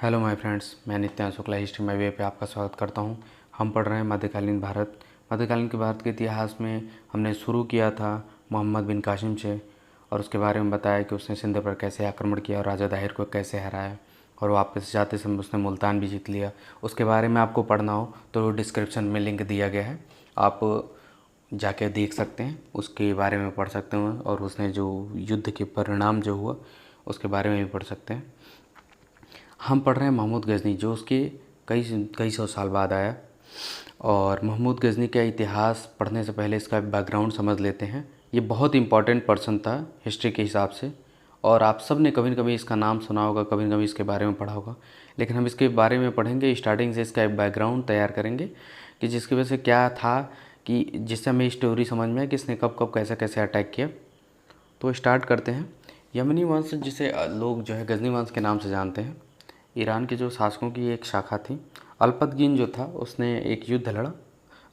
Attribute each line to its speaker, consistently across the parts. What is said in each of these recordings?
Speaker 1: Hello my friends, मैं Nityanand Shukla history my way पे आपका स्वागत करता हूं। हम पढ़ रहे हैं मध्यकालीन भारत। मध्यकालीन के भारत के इतिहास में हमने शुरू किया था मोहम्मद बिन कासिम से, और उसके बारे में बताया कि उसने सिंध पर कैसे आक्रमण किया और राजा दाहिर को कैसे हराया, और वापस जाते समय उसने मुल्तान भी जीत लिया। उसके बारे में आपको पढ़ना हो तो डिस्क्रिप्शन में लिंक दिया गया है, आप जाके देख सकते हैं, उसके बारे में पढ़ सकते हैं, और उसने जो युद्ध के परिणाम जो हुआ उसके बारे में भी पढ़ सकते हैं। हम पढ़ रहे हैं महमूद गजनी, जो उसके कई सौ साल बाद आया। और महमूद गजनी का इतिहास पढ़ने से पहले इसका बैकग्राउंड समझ लेते हैं। ये बहुत इंपॉर्टेंट पर्सन था हिस्ट्री के हिसाब से, और आप सब ने कभी न कभी इसका नाम सुना होगा, कभी न कभी इसके बारे में पढ़ा होगा। लेकिन हम इसके बारे में पढ़ेंगे, स्टार्टिंग से इसका एक बैकग्राउंड तैयार करेंगे कि जिसकी वजह से क्या था, कि जिससे हमें स्टोरी समझ में आए कि इसने कब कब कैसे कैसे अटैक किया। तो स्टार्ट करते हैं। यमनी वंश, जिसे लोग जो है गजनी वंश के नाम से जानते हैं, ईरान के जो शासकों की एक शाखा थी। अल्पतगीन जो था उसने एक युद्ध लड़ा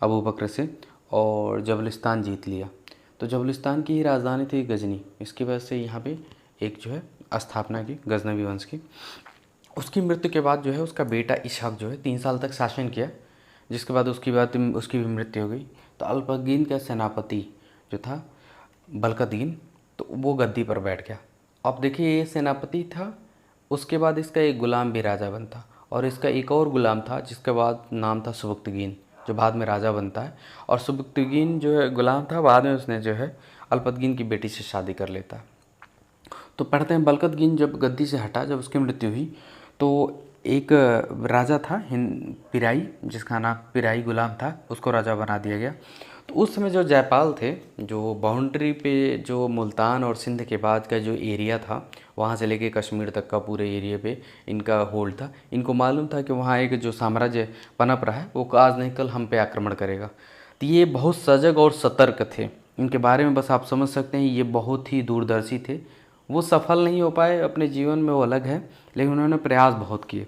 Speaker 1: अबू बकर से और जबलिस्तान जीत लिया। तो जबलिस्तान की ही राजधानी थी गजनी। इसकी वजह से यहाँ पे एक जो है स्थापना की गजनवी वंश की। उसकी मृत्यु के बाद जो है उसका बेटा इशहक जो है 3 साल तक शासन किया, जिसके बाद उसकी भी मृत्यु हो गई। तो अल्पतगीन का सेनापति जो था बलकदीन, तो वो गद्दी पर बैठ गया। अब देखिए, ये सेनापति था, उसके बाद इसका एक गुलाम भी राजा बनता, और इसका एक और गुलाम था जिसके बाद नाम था सुबुक्तगीन, जो बाद में राजा बनता है। और सुबुक्तगीन जो है गुलाम था, बाद में उसने जो है अल्पतगीन की बेटी से शादी कर लेता है। तो पढ़ते हैं, बलकतगीन जब गद्दी से हटा, जब उसकी मृत्यु हुई, तो एक राजा था पिराई, जिसका नाम पिराई गुलाम था, उसको राजा बना दिया गया। तो उस समय जो जयपाल थे, जो बाउंड्री पे जो मुल्तान और सिंध के बाद का जो एरिया था, वहाँ से लेके कश्मीर तक का पूरे एरिया पे इनका होल्ड था। इनको मालूम था कि वहाँ एक जो साम्राज्य पनप रहा है वो आज नहीं कल हम पे आक्रमण करेगा। तो ये बहुत सजग और सतर्क थे। इनके बारे में बस आप समझ सकते हैं, ये बहुत ही दूरदर्शी थे। वो सफल नहीं हो पाए अपने जीवन में, वो अलग है, लेकिन उन्होंने प्रयास बहुत किए।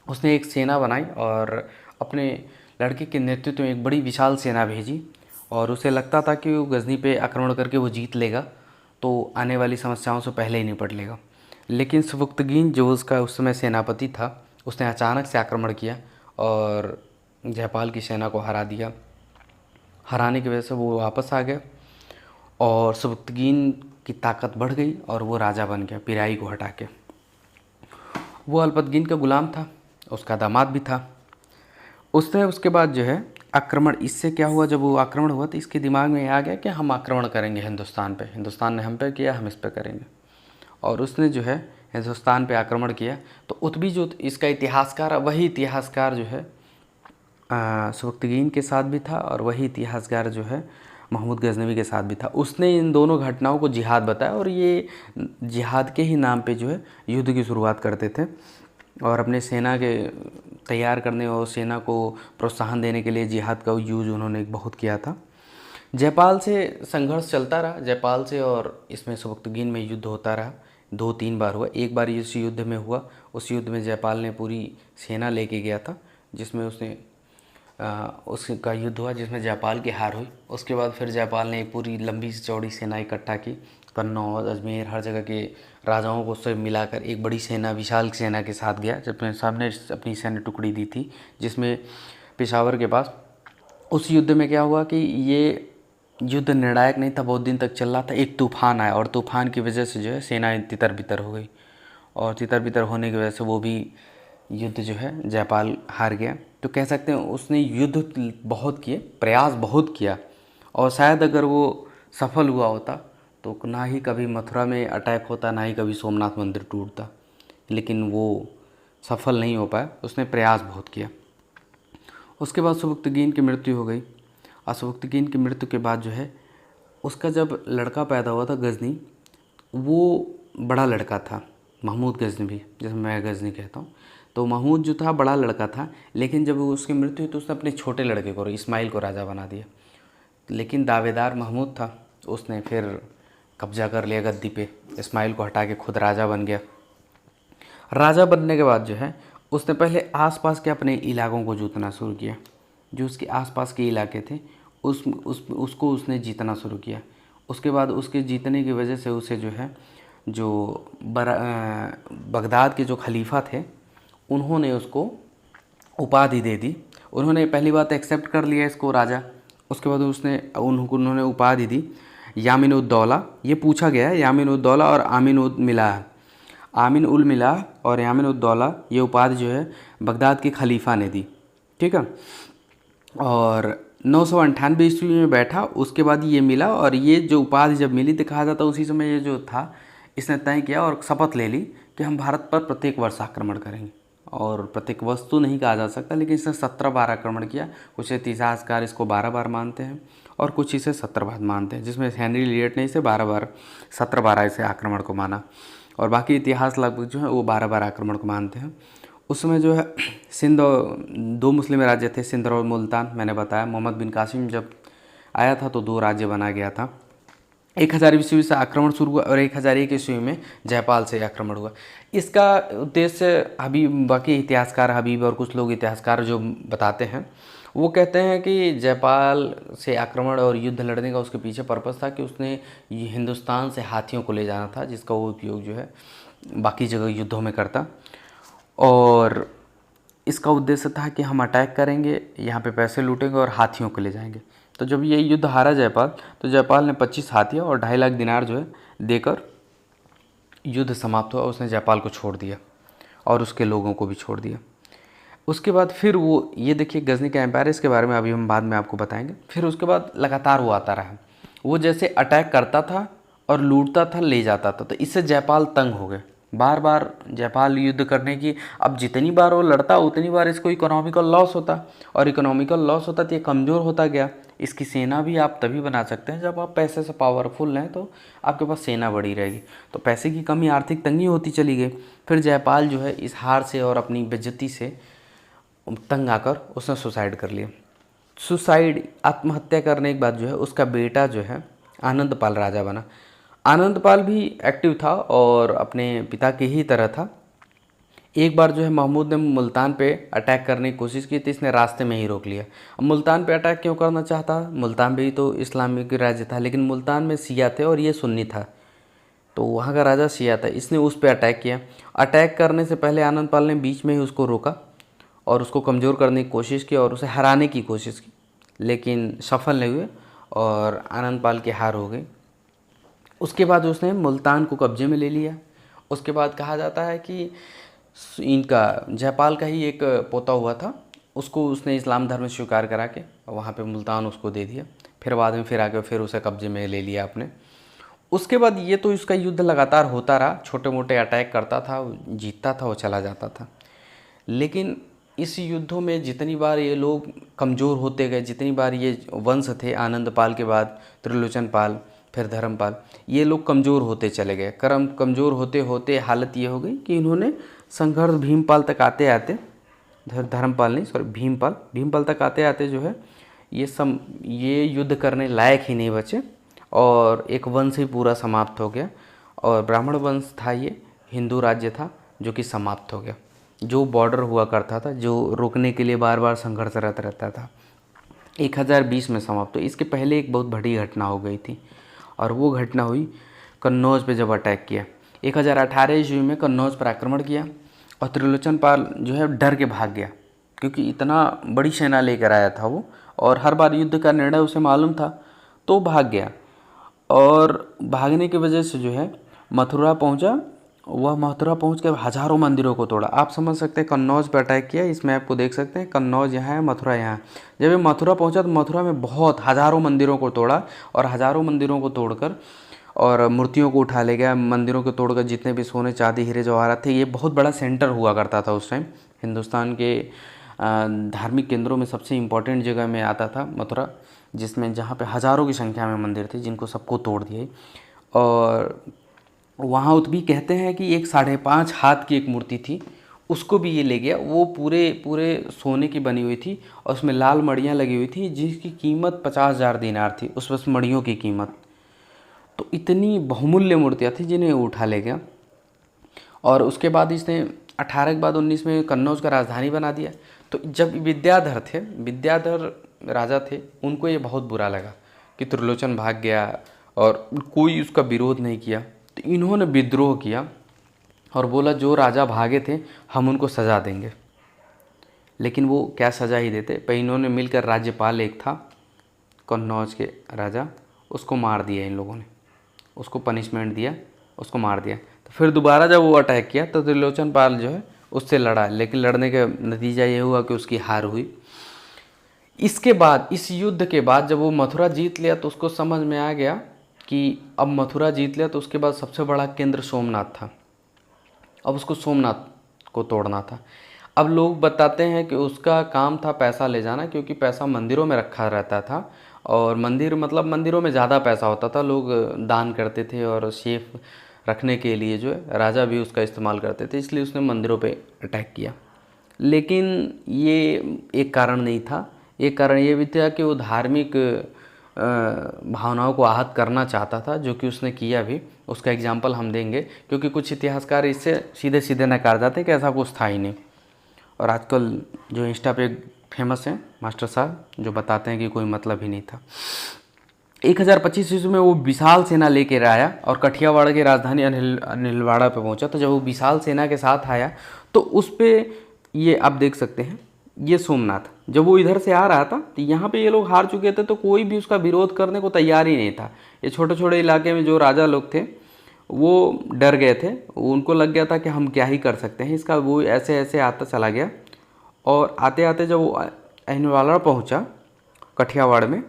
Speaker 1: उसने एक सेना बनाई और अपने लड़के के नेतृत्व में एक बड़ी विशाल सेना भेजी, और उसे लगता था कि वो गजनी पे आक्रमण करके वो जीत लेगा, तो आने वाली समस्याओं से पहले ही निपट लेगा। लेकिन सुबुक्तगीन, जो उसका उस समय सेनापति था, उसने अचानक से आक्रमण किया और जयपाल की सेना को हरा दिया। हराने की वजह से वो वापस आ गया, और सुबुक्तगीन की ताकत बढ़ गई और वो राजा बन गया पिराई को हटा के। वो अल्पतगीन का गुलाम था, उसका दामाद भी था। उसने उसके बाद जो है आक्रमण, इससे क्या हुआ, जब वो आक्रमण हुआ तो इसके दिमाग में आ गया कि हम आक्रमण करेंगे हिंदुस्तान पे, हिंदुस्तान ने हम पे किया, हम इस पे करेंगे। और उसने जो है हिंदुस्तान पे आक्रमण किया। तो उतबी जो इसका इतिहासकार, वही इतिहासकार जो है सुबुक्तगीन के साथ भी था, और वही इतिहासकार जो है महमूद गजनवी के साथ भी था। उसने इन दोनों घटनाओं को जिहाद बताया, और ये जिहाद के ही नाम पे जो है युद्ध की शुरुआत करते थे, और अपने सेना के तैयार करने और सेना को प्रोत्साहन देने के लिए जिहाद का यूज उन्होंने बहुत किया था। जयपाल से संघर्ष चलता रहा, जयपाल से, और इसमें सुबुक्तगीन में युद्ध होता रहा। 2-3 बार हुआ। एक बार इस युद्ध में हुआ, उस युद्ध में जयपाल ने पूरी सेना लेके गया था, जिसमें उसने उसका युद्ध हुआ, जिसमें जयपाल की हार हुई। उसके बाद फिर जयपाल ने एक पूरी लंबी चौड़ी सेना इकट्ठा की, कन्नौज, अजमेर, हर जगह के राजाओं को उससे मिलाकर एक बड़ी सेना, विशाल सेना के साथ गया, जब सामने अपनी सैन्य टुकड़ी दी थी, जिसमें पेशावर के पास। उस युद्ध में क्या हुआ कि ये युद्ध निर्णायक नहीं था, बहुत दिन तक चल रहा था। एक तूफान आया, और तूफान की वजह से जो है सेना तितर बितर हो गई, और तितर बितर होने की वजह से वो भी युद्ध जो है जयपाल हार गया। तो कह सकते हैं उसने युद्ध बहुत किए, प्रयास बहुत किया, और शायद अगर वो सफल हुआ होता तो ना ही कभी मथुरा में अटैक होता, ना ही कभी सोमनाथ मंदिर टूटता। लेकिन वो सफल नहीं हो पाया, उसने प्रयास बहुत किया। उसके बाद सुबुक्तगीन की मृत्यु हो गई, और सुबुक्तगीन की मृत्यु के बाद जो है उसका जब लड़का पैदा हुआ था गजनी, वो बड़ा लड़का था, महमूद गजनवी, जिसे मैं गजनी कहता हूँ। तो महमूद जो था बड़ा लड़का था, लेकिन जब उसकी मृत्यु हुई तो उसने अपने छोटे लड़के को, इस्माइल को राजा बना दिया। लेकिन दावेदार महमूद था, उसने फिर कब्जा कर लिया गद्दी पे, इस्माइल को हटा के खुद राजा बन गया। राजा बनने के बाद जो है उसने पहले आसपास के अपने इलाकों को जीतना शुरू किया। जो उसके आसपास के इलाके थे उसको उसने जीतना शुरू किया। उसके बाद उसके जीतने की वजह से उसे जो है, जो बगदाद के जो खलीफा थे, उन्होंने उसको उपाधि दे दी। उन्होंने पहली बात एक्सेप्ट कर लिया इसको राजा, उसके बाद उन्होंने उपाधि दी यामिन उद दौला। ये पूछा गया है, यामिन उद दौला और आमिन उद मिलाह। आमिन उल मिलाह और यामिन उद दौला ये उपाधि जो है बगदाद के खलीफा ने दी, ठीक है। और 998 ईस्वी में बैठा, उसके बाद ये मिला, और ये जो उपाधि जब मिली तो कहा जाता उसी समय ये जो था इसने तय किया और शपथ ले ली कि हम भारत पर प्रत्येक वर्ष आक्रमण करेंगे। और प्रत्येक वस्तु नहीं कहा जा सकता, लेकिन इसने 17 बार आक्रमण किया। कुछ इतिहासकार इसको 12 बार मानते हैं और कुछ इसे 17 बार मानते हैं, जिसमें हेनरी लियट ने इसे 17 बार इसे आक्रमण को माना, और बाकी इतिहास लगभग जो है वो 12 बार आक्रमण को मानते हैं। उस समय जो है सिंध और 2 मुस्लिम राज्य थे, सिंध और मुल्तान। मैंने बताया मोहम्मद बिन कासिम जब आया था तो 2 राज्य बना गया था। 1000 ईस्वी से आक्रमण शुरू हुआ और 1001 ईस्वी में जयपाल से आक्रमण हुआ। इसका उद्देश्य बाकी इतिहासकार हबीब और कुछ लोग इतिहासकार जो बताते हैं वो कहते हैं कि जयपाल से आक्रमण और युद्ध लड़ने का उसके पीछे पर्पस था कि उसने हिंदुस्तान से हाथियों को ले जाना था, जिसका वो उपयोग जो है बाकी जगह युद्धों में करता। और इसका उद्देश्य था कि हम अटैक करेंगे, यहाँ पे पैसे लूटेंगे और हाथियों को ले जाएंगे। तो जब ये युद्ध हारा जयपाल, तो जयपाल ने 25 हाथियाँ और 2.5 लाख दिनार जो है देकर युद्ध समाप्त हुआ। उसने जयपाल को छोड़ दिया और उसके लोगों को भी छोड़ दिया। उसके बाद फिर वो ये देखिए गजनी का एम्पायर, इसके बारे में अभी हम बाद में आपको बताएंगे। फिर उसके बाद लगातार वो आता रहा, वो जैसे अटैक करता था और लूटता था, ले जाता था, तो इससे जयपाल तंग हो गए। बार बार जयपाल युद्ध करने की, अब जितनी बार वो लड़ता उतनी बार इसको इकोनॉमिकल लॉस होता, और इकोनॉमिकल लॉस होता तो ये कमज़ोर होता गया। इसकी सेना भी आप तभी बना सकते हैं जब आप पैसे से पावरफुल हैं, तो आपके पास सेना बड़ी रहेगी। तो पैसे की कमी, आर्थिक तंगी होती चली गई। फिर जयपाल जो है इस हार से और अपनी बेइज्जती से तंग आकर उसने सुसाइड कर लिया। सुसाइड, आत्महत्या करने के बाद जो है उसका बेटा जो है आनंदपाल राजा बना। आनंदपाल भी एक्टिव था और अपने पिता की ही तरह था। एक बार जो है महमूद ने मुल्तान पे अटैक करने की कोशिश की तो इसने रास्ते में ही रोक लिया। अब मुल्तान पे अटैक क्यों करना चाहता? मुल्तान भी तो इस्लामिक राज्य था, लेकिन मुल्तान में शिया थे और ये सुन्नी था, तो वहाँ का राजा शिया था। इसने उस पर अटैक किया। अटैक करने से पहले आनंदपाल ने बीच में ही उसको रोका और उसको कमज़ोर करने की कोशिश की और उसे हराने की कोशिश की, लेकिन सफल नहीं हुए और आनंदपाल की हार हो गई। उसके बाद उसने मुल्तान को कब्जे में ले लिया। उसके बाद कहा जाता है कि इनका जयपाल का ही एक पोता हुआ था, उसको उसने इस्लाम धर्म स्वीकार करा के वहाँ पे मुल्तान उसको दे दिया। फिर बाद में फिर आके फिर उसे कब्जे में ले लिया आपने। उसके बाद ये तो इसका युद्ध लगातार होता रहा, छोटे मोटे अटैक करता था, जीतता था, वो चला जाता था। लेकिन इस युद्धों में जितनी बार ये लोग कमज़ोर होते गए, जितनी बार ये वंश थे आनंदपाल के बाद त्रिलोचन पाल, फिर धर्मपाल, ये लोग कमज़ोर होते चले गए। कमज़ोर होते होते हालत ये हो गई कि इन्होंने संघर्ष भीमपाल तक आते आते, धर्मपाल नहीं सॉरी भीमपाल तक आते आते जो है ये युद्ध करने लायक ही नहीं बचे और एक वंश ही पूरा समाप्त हो गया। और ब्राह्मण वंश था, ये हिंदू राज्य था जो कि समाप्त हो गया। जो बॉर्डर हुआ करता था, जो रोकने के लिए बार बार संघर्षरत रहता था, 1020 में समाप्त। तो इसके पहले एक बहुत बड़ी घटना हो गई थी और वो घटना हुई कन्नौज पे जब अटैक किया। 1018 ईस्वी में कन्नौज पर आक्रमण किया और त्रिलोचन पाल जो है डर के भाग गया, क्योंकि इतना बड़ी सेना लेकर आया था वो और हर बार युद्ध का निर्णय उसे मालूम था, तो भाग गया। और भागने की वजह से जो है मथुरा पहुंचा। वह मथुरा पहुंच कर हज़ारों मंदिरों को तोड़ा। आप समझ सकते हैं कन्नौज पर अटैक किया, इस मैप को देख सकते हैं, कन्नौज यहाँ है, मथुरा यहाँ है। जब ये मथुरा पहुंचा तो मथुरा में बहुत हज़ारों मंदिरों को तोड़ा और हज़ारों मंदिरों को तोड़कर और मूर्तियों को उठा ले गया। मंदिरों को तोड़कर जितने भी सोने चांदी हीरे जवाहरात थे, ये बहुत बड़ा सेंटर हुआ करता था उस टाइम। हिंदुस्तान के धार्मिक केंद्रों में सबसे इम्पोर्टेंट जगह में आता था मथुरा, जिसमें जहाँ पे हज़ारों की संख्या में मंदिर थे, जिनको सबको तोड़ दिए। और वहाँ भी कहते हैं कि एक 5.5 हाथ की एक मूर्ति थी, उसको भी ये ले गया। वो पूरे सोने की बनी हुई थी और उसमें लाल मड़ियाँ लगी हुई थी, जिसकी कीमत 50,000 दिनार थी, उस मड़ियों की कीमत। तो इतनी बहुमूल्य मूर्तियाँ थी जिन्हें उठा ले गया। और उसके बाद इसने 18 के बाद 19 में कन्नौज का राजधानी बना दिया। तो जब विद्याधर राजा थे, उनको ये बहुत बुरा लगा कि त्रिलोचन भाग गया और कोई उसका विरोध नहीं किया, तो इन्होंने विद्रोह किया और बोला जो राजा भागे थे हम उनको सज़ा देंगे। लेकिन वो क्या सज़ा ही देते, पर इन्होंने मिलकर राज्यपाल एक था कन्नौज के राजा, उसको मार दिया इन लोगों ने, उसको पनिशमेंट दिया, उसको मार दिया। तो फिर दोबारा जब वो अटैक किया तो त्रिलोचन पाल जो है उससे लड़ा, लेकिन लड़ने का नतीजा ये हुआ कि उसकी हार हुई। इसके बाद, इस युद्ध के बाद जब वो मथुरा जीत लिया तो उसको समझ में आ गया कि अब मथुरा जीत लिया तो उसके बाद सबसे बड़ा केंद्र सोमनाथ था, अब उसको सोमनाथ को तोड़ना था। अब लोग बताते हैं कि उसका काम था पैसा ले जाना, क्योंकि पैसा मंदिरों में रखा रहता था और मंदिर मतलब मंदिरों में ज़्यादा पैसा होता था, लोग दान करते थे और सेफ रखने के लिए जो है राजा भी उसका इस्तेमाल करते थे, इसलिए उसने मंदिरों पे अटैक किया। लेकिन ये एक कारण नहीं था, एक कारण ये भी था कि वो धार्मिक भावनाओं को आहत करना चाहता था, जो कि उसने किया भी। उसका एग्जाम्पल हम देंगे, क्योंकि कुछ इतिहासकार इससे सीधे सीधे नकार जाते हैं कि ऐसा कुछ था ही नहीं। और आजकल जो इंस्टा पे फेमस हैं मास्टर साहब, जो बताते हैं कि कोई मतलब ही नहीं था। 1025 ईस्वी में वो विशाल सेना लेकर आया और कठियावाड़ की राजधानी अनिलवाड़ा पे पहुंचा। तो जब वो विशाल सेना के साथ आया तो उस पर ये आप देख सकते हैं, ये सोमनाथ, जब वो इधर से आ रहा था तो यहाँ पे ये लोग हार चुके थे, तो कोई भी उसका विरोध करने को तैयार ही नहीं था। ये छोटे छोटे इलाके में जो राजा लोग थे वो डर गए थे, उनको लग गया था कि हम क्या ही कर सकते हैं इसका। वो ऐसे ऐसे आता चला गया और आते आते जब वो अनिलवाड़ा पहुँचा कठियावाड़ में,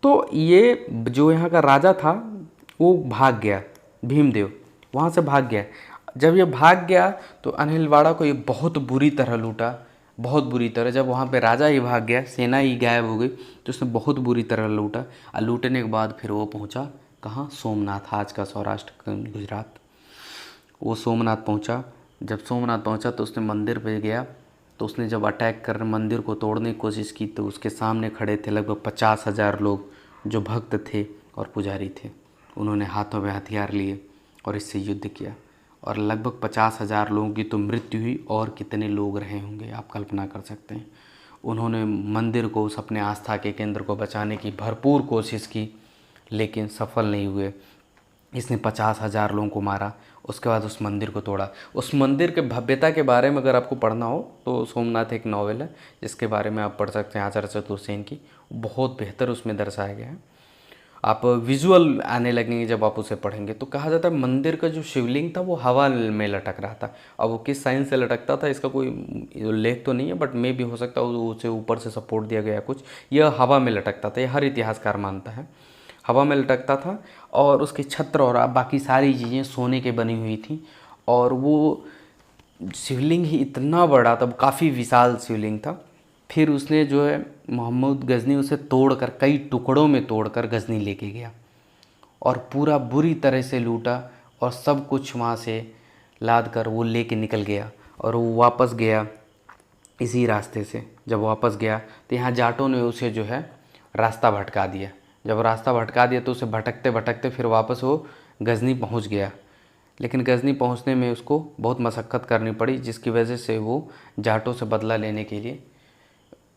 Speaker 1: तो ये जो यहाँ का राजा था वो भाग गया, भीमदेव वहाँ से भाग गया। जब ये भाग गया तो अनिलवाड़ा को ये बहुत बुरी तरह लूटा, बहुत बुरी तरह। जब वहाँ पे राजा ही भाग गया, सेना ही गायब हो गई, तो उसने बहुत बुरी तरह लूटा। और लूटने के बाद फिर वो पहुँचा कहाँ, सोमनाथ, आज का सौराष्ट्र गुजरात। वो सोमनाथ पहुँचा। जब सोमनाथ पहुँचा तो उसने मंदिर पे गया, तो उसने जब अटैक कर मंदिर को तोड़ने की कोशिश की तो उसके सामने खड़े थे लगभग 50,000 लोग जो भक्त थे और पुजारी थे। उन्होंने हाथों में हथियार लिए और इससे युद्ध किया और लगभग 50,000 लोगों की तो मृत्यु हुई, और कितने लोग रहे होंगे आप कल्पना कर सकते हैं। उन्होंने मंदिर को, उस अपने आस्था के केंद्र को बचाने की भरपूर कोशिश की, लेकिन सफल नहीं हुए। इसने 50,000 लोगों को मारा, उसके बाद उस मंदिर को तोड़ा। उस मंदिर के भव्यता के बारे में अगर आपको पढ़ना हो तो सोमनाथ एक नॉवेल है जिसके बारे में आप पढ़ सकते हैं, आचार्य चतुर्सेन की, बहुत बेहतर उसमें दर्शाया गया है। आप विजुअल आने लगेंगे जब आप उसे पढ़ेंगे। तो कहा जाता है मंदिर का जो शिवलिंग था वो हवा में लटक रहा था। अब वो किस साइन से लटकता था इसका कोई उल्लेख तो नहीं है, बट मे भी हो सकता है उसे ऊपर से सपोर्ट दिया गया कुछ, यह हवा में लटकता था, यह हर इतिहासकार मानता है, हवा में लटकता था। और उसके छत्र और बाकी सारी चीज़ें सोने के बनी हुई थी। और वो शिवलिंग ही इतना बड़ा था, काफ़ी विशाल शिवलिंग था। फिर उसने जो है मोहम्मद गजनी उसे तोड़कर, कई टुकड़ों में तोड़कर गजनी लेके गया और पूरा बुरी तरह से लूटा और सब कुछ वहाँ से लाद कर वो लेके निकल गया। और वो वापस गया इसी रास्ते से। जब वापस गया तो यहाँ जाटों ने उसे जो है रास्ता भटका दिया। जब रास्ता भटका दिया तो उसे भटकते भटकते फिर वापस वो गजनी पहुँच गया। लेकिन गजनी पहुँचने में उसको बहुत मशक्क़त करनी पड़ी, जिसकी वजह से वो जाटों से बदला लेने के लिए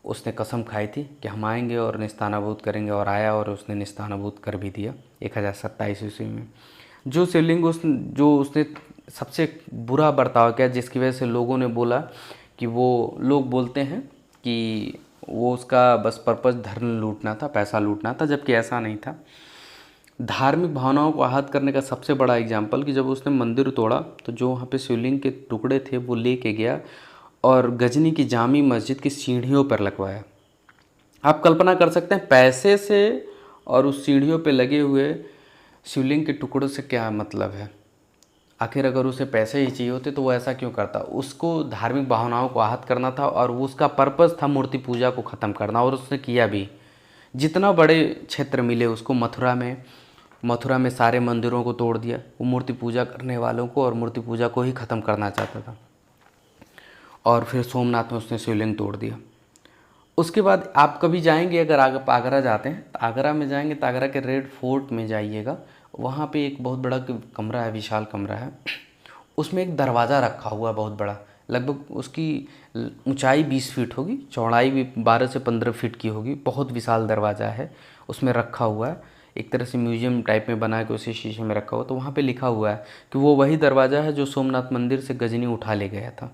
Speaker 1: उसने कसम खाई थी कि हम आएंगे और निस्तानाबूद करेंगे, और आया और उसने निस्तानाबूद कर भी दिया 1027 ईस्वी में। जो शिवलिंग जो उसने सबसे बुरा बर्ताव किया, जिसकी वजह से लोगों ने बोला कि वो, लोग बोलते हैं कि वो उसका बस पर्पस धन लूटना था, पैसा लूटना था, जबकि ऐसा नहीं था। धार्मिक भावनाओं को आहत करने का सबसे बड़ा एग्जाम्पल कि जब उसने मंदिर तोड़ा तो जो वहाँ पे शिवलिंग के टुकड़े थे वो लेके गया और गजनी की जामी मस्जिद की सीढ़ियों पर लगवाया। आप कल्पना कर सकते हैं पैसे से और उस सीढ़ियों पे लगे हुए शिवलिंग के टुकड़ों से क्या मतलब है। आखिर अगर उसे पैसे ही चाहिए होते तो वो ऐसा क्यों करता। उसको धार्मिक भावनाओं को आहत करना था और वो उसका पर्पस था मूर्ति पूजा को ख़त्म करना, और उसने किया भी। जितना बड़े क्षेत्र मिले उसको, मथुरा में सारे मंदिरों को तोड़ दिया, वो मूर्ति पूजा करने वालों को और मूर्ति पूजा को ही ख़त्म करना चाहता था। और फिर सोमनाथ में उसने शिवलिंग तोड़ दिया। उसके बाद आप कभी जाएंगे, अगर आप आगरा जाते हैं तो आगरा में जाएंगे तो आगरा के रेड फोर्ट में जाइएगा। वहाँ पे एक बहुत बड़ा कमरा है, विशाल कमरा है। उसमें एक दरवाज़ा रखा हुआ है बहुत बड़ा, लगभग उसकी ऊंचाई 20 फीट होगी, चौड़ाई भी 12 से 15 फीट की होगी। बहुत विशाल दरवाज़ा है, उसमें रखा हुआ है एक तरह से म्यूजियम टाइप में बना के उसे शीशे में रखा हुआ। तो वहाँ पे लिखा हुआ है कि वो वही दरवाज़ा है जो सोमनाथ मंदिर से गजनी उठा ले गया था,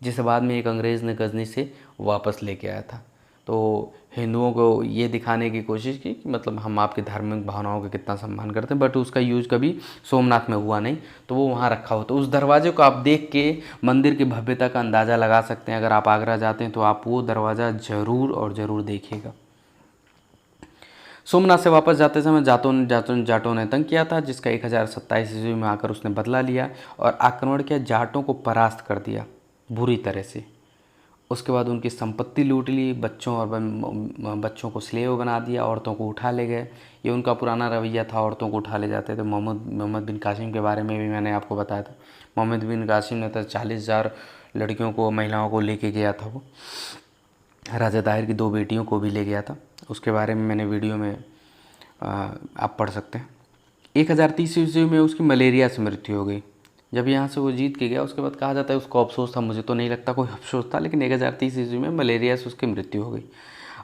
Speaker 1: जिसे बाद में एक अंग्रेज़ ने गजनी से वापस लेके आया था। तो हिंदुओं को ये दिखाने की कोशिश की कि मतलब हम आपकी धार्मिक भावनाओं का कितना सम्मान करते हैं, बट उसका यूज़ कभी सोमनाथ में हुआ नहीं, तो वो वहाँ रखा हो। तो उस दरवाजे को आप देख के मंदिर की भव्यता का अंदाज़ा लगा सकते हैं। अगर आप आगरा जाते हैं तो आप वो दरवाज़ा ज़रूर और ज़रूर देखिएगा। सोमनाथ से वापस जाते समय जाटों ने तंग किया था, जिसका 1027 ईस्वी में आकर उसने बदला लिया और आक्रमण किया, जाटों को परास्त कर दिया बुरी तरह से। उसके बाद उनकी संपत्ति लूट ली, बच्चों को स्लेव बना दिया, औरतों को उठा ले गए। ये उनका पुराना रवैया था, औरतों को उठा ले जाते थे। मोहम्मद बिन कासिम के बारे में भी मैंने आपको बताया था। मोहम्मद बिन कासिम ने तो 40,000 लड़कियों को, महिलाओं को लेके गया था। वो राजा दाहिर की 2 बेटियों को भी ले गया था। उसके बारे में मैंने वीडियो में आप पढ़ सकते हैं। 1030 ईस्वी में उसकी मलेरिया से मृत्यु हो गई। जब यहाँ से वो जीत के गया, उसके बाद कहा जाता है उसको अफसोस था। मुझे तो नहीं लगता कोई अफसोस था, लेकिन 1030 ईस्वी में मलेरिया से उसकी मृत्यु हो गई।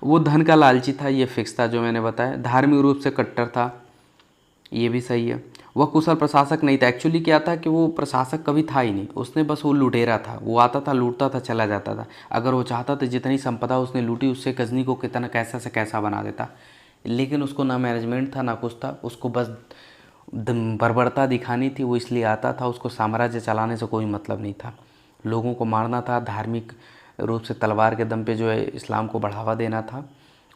Speaker 1: वो धन का लालची था, ये फिक्स था जो मैंने बताया। धार्मिक रूप से कट्टर था, ये भी सही है। वह कुशल प्रशासक नहीं था। एक्चुअली क्या था कि वो प्रशासक कभी था ही नहीं, उसने बस वो लुटेरा था। वो आता था, लूटता था, चला जाता था। अगर वो चाहता तो जितनी संपदा उसने लूटी उससे गजनी को कितना कैसा से कैसा बना देता, लेकिन उसको ना मैनेजमेंट था ना कुछ था। उसको बस बर्बरता दिखानी थी, वो इसलिए आता था। उसको साम्राज्य चलाने से कोई मतलब नहीं था, लोगों को मारना था, धार्मिक रूप से तलवार के दम पे जो है इस्लाम को बढ़ावा देना था,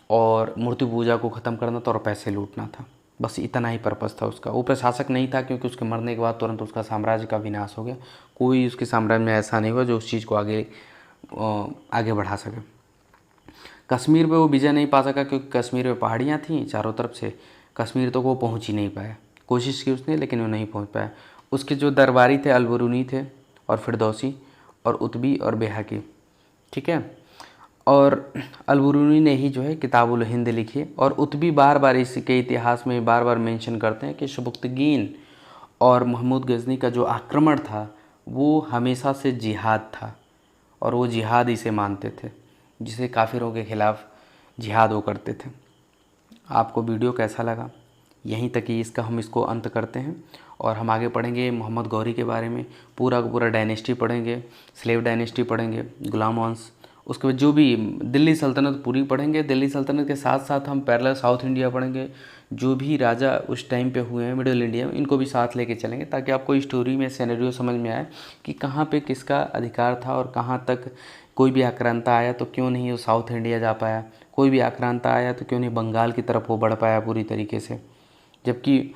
Speaker 1: और मूर्ति पूजा को ख़त्म करना था, और पैसे लूटना था। बस इतना ही पर्पज़ था उसका। वो प्रशासक नहीं था, क्योंकि उसके मरने के बाद तुरंत उसका साम्राज्य का विनाश हो गया। कोई उसके साम्राज्य में ऐसा नहीं हुआ जो उस चीज़ को आगे बढ़ा सके। कश्मीर पे वो विजय नहीं पा सका, क्योंकि कश्मीर में पहाड़ियाँ थीं चारों तरफ से। कश्मीर तक वो पहुँच ही नहीं पाया। कोशिश की उसने, लेकिन वो नहीं पहुँच पाया। उसके जो दरबारी थे, अलबरूनी थे, और फिरदौसी, और उतबी, और बेहकी, ठीक है। और अलबरूनी ने ही जो है किताबुल हिंद लिखी है। और उतबी बार बार इसके इतिहास में बार बार मेंशन करते हैं कि सुबुक्तगीन और महमूद गजनी का जो आक्रमण था वो हमेशा से जिहाद था, और वो जिहाद इसे मानते थे, जिसे काफिरों के ख़िलाफ़ जिहाद वो करते थे। आपको वीडियो कैसा लगा? यहीं तक ही हम इसको अंत करते हैं, और हम आगे पढ़ेंगे मोहम्मद गौरी के बारे में। पूरा का पूरा डायनेस्टी पढ़ेंगे, स्लेव डायनेस्टी पढ़ेंगे, गुलाम वंश। उसके बाद जो भी दिल्ली सल्तनत पूरी पढ़ेंगे। दिल्ली सल्तनत के साथ साथ हम पैरेलल साउथ इंडिया पढ़ेंगे। जो भी राजा उस टाइम पे हुए हैं मिडिल इंडिया में, इनको भी साथ लेके चलेंगे, ताकि आपको स्टोरी में सिनेरियो समझ में आए कि कहाँ पे किसका अधिकार था, और कहाँ तक कोई भी आक्रांता आया तो क्यों नहीं वो साउथ इंडिया जा पाया, कोई भी आक्रांता आया तो क्यों नहीं बंगाल की तरफ वो बढ़ पाया पूरी तरीके से। जबकि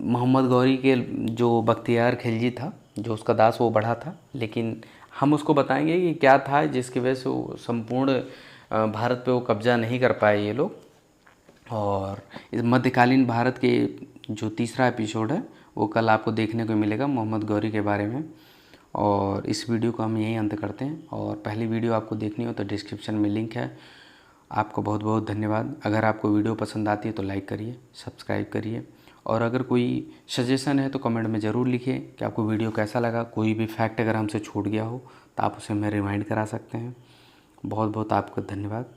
Speaker 1: मोहम्मद गौरी के जो बख्तियार खिलजी था, जो उसका दास, वो बढ़ा था। लेकिन हम उसको बताएंगे कि क्या था जिसकी वजह से वो संपूर्ण भारत पे वो कब्ज़ा नहीं कर पाए ये लोग। और इस मध्यकालीन भारत के जो तीसरा एपिसोड है वो कल आपको देखने को मिलेगा मोहम्मद गौरी के बारे में। और इस वीडियो को हम यहीं अंत करते हैं। और पहली वीडियो आपको देखनी हो तो डिस्क्रिप्शन में लिंक है। आपको बहुत बहुत धन्यवाद। अगर आपको वीडियो पसंद आती है तो लाइक करिए, सब्सक्राइब करिए, और अगर कोई सजेशन है तो कमेंट में ज़रूर लिखिए कि आपको वीडियो कैसा लगा। कोई भी फैक्ट अगर हमसे छूट गया हो तो आप उसे हमें रिमाइंड करा सकते हैं। बहुत बहुत आपका धन्यवाद।